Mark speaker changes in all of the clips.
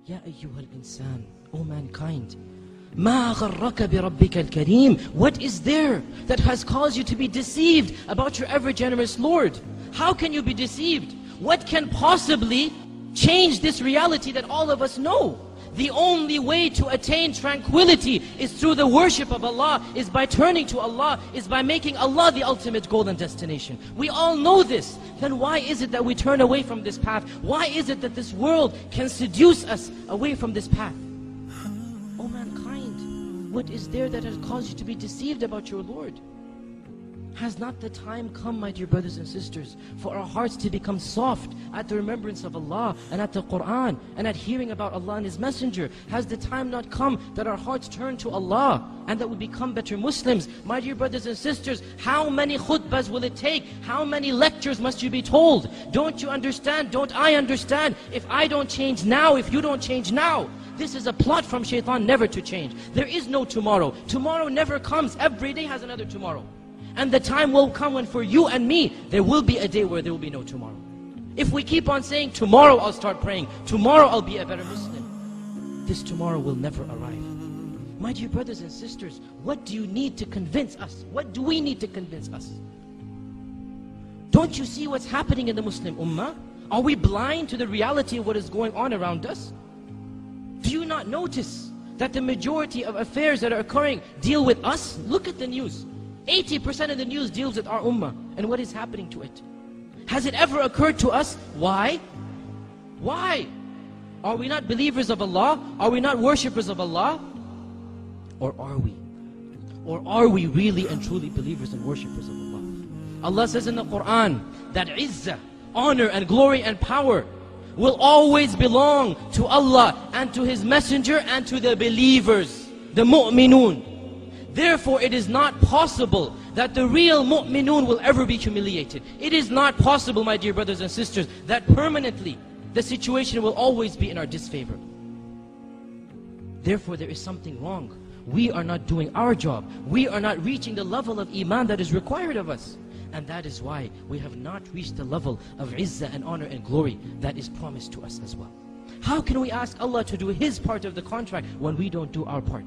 Speaker 1: يا أيها الإنسان, O mankind, ما غرك بربك الكريم. What is there that has caused you to be deceived about your ever generous Lord? How can you be deceived? What can possibly change this reality that all of us know? The only way to attain tranquility is through the worship of Allah, is by turning to Allah, is by making Allah the ultimate goal and destination. We all know this. Then why is it that we turn away from this path? Why is it that this world can seduce us away from this path? Oh mankind, what is there that has caused you to be deceived about your Lord? Has not the time come, my dear brothers and sisters, for our hearts to become soft at the remembrance of Allah and at the Quran and at hearing about Allah and His Messenger? Has the time not come that our hearts turn to Allah and that we become better Muslims? My dear brothers and sisters, how many khutbahs will it take? How many lectures must you be told? Don't you understand? Don't I understand? If I don't change now, if you don't change now, this is a plot from shaitan never to change. There is no tomorrow. Tomorrow never comes. Every day has another tomorrow. And the time will come when for you and me, there will be a day where there will be no tomorrow. If we keep on saying, tomorrow I'll start praying, tomorrow I'll be a better Muslim, this tomorrow will never arrive. My dear brothers and sisters, what do you need to convince us? What do we need to convince us? Don't you see what's happening in the Muslim Ummah? Are we blind to the reality of what is going on around us? Do you not notice that the majority of affairs that are occurring deal with us? Look at the news. 80% of the news deals with our ummah and what is happening to it. Has it ever occurred to us? Why? Why? Are we not believers of Allah? Are we not worshippers of Allah? Or are we? Or are we really and truly believers and worshippers of Allah? Allah says in the Quran that izzah, honor and glory and power will always belong to Allah and to His Messenger and to the believers, the mu'minun. Therefore, it is not possible that the real mu'minun will ever be humiliated. It is not possible, my dear brothers and sisters, that permanently the situation will always be in our disfavor. Therefore, there is something wrong. We are not doing our job. We are not reaching the level of iman that is required of us. And that is why we have not reached the level of izzah and honor and glory that is promised to us as well. How can we ask Allah to do His part of the contract when we don't do our part?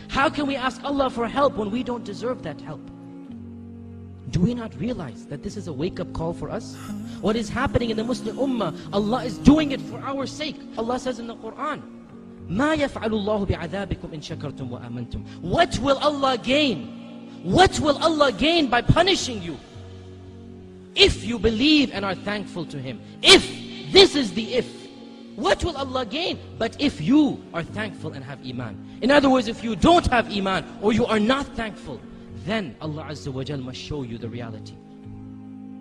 Speaker 1: How can we ask Allah for help when we don't deserve that help? Do we not realize that this is a wake-up call for us? What is happening in the Muslim Ummah, Allah is doing it for our sake. Allah says in the Quran, مَا يَفْعَلُ اللَّهُ بِعَذَابِكُمْ إِن شَكَرْتُمْ وَآمَنْتُمْ. What will Allah gain? What will Allah gain by punishing you? If you believe and are thankful to Him. If, this is the if. What will Allah gain? But if you are thankful and have iman. In other words, if you don't have iman or you are not thankful, then Allah Azza wa Jal must show you the reality.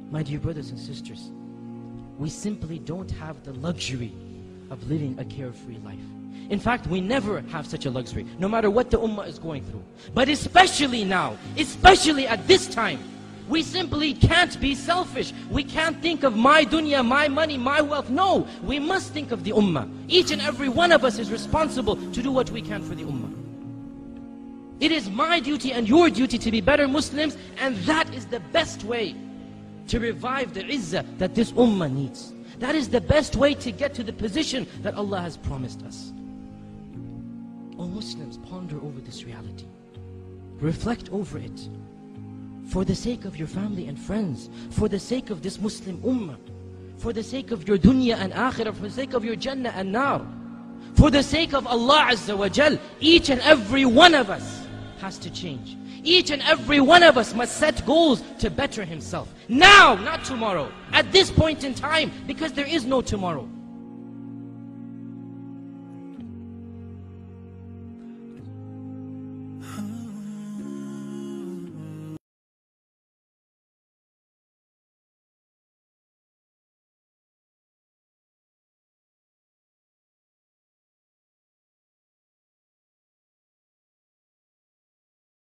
Speaker 1: My dear brothers and sisters, we simply don't have the luxury of living a carefree life. In fact, we never have such a luxury, no matter what the ummah is going through. But especially now, especially at this time, we simply can't be selfish. We can't think of my dunya, my money, my wealth. No, we must think of the ummah. Each and every one of us is responsible to do what we can for the ummah. It is my duty and your duty to be better Muslims, and that is the best way to revive the izzah that this ummah needs. That is the best way to get to the position that Allah has promised us. O Muslims, ponder over this reality. Reflect over it. For the sake of your family and friends, for the sake of this Muslim ummah, for the sake of your dunya and akhirah, for the sake of your jannah and nar, for the sake of Allah Azza wa Jal, each and every one of us has to change. Each and every one of us must set goals to better himself. Now, not tomorrow. At this point in time, because there is no tomorrow.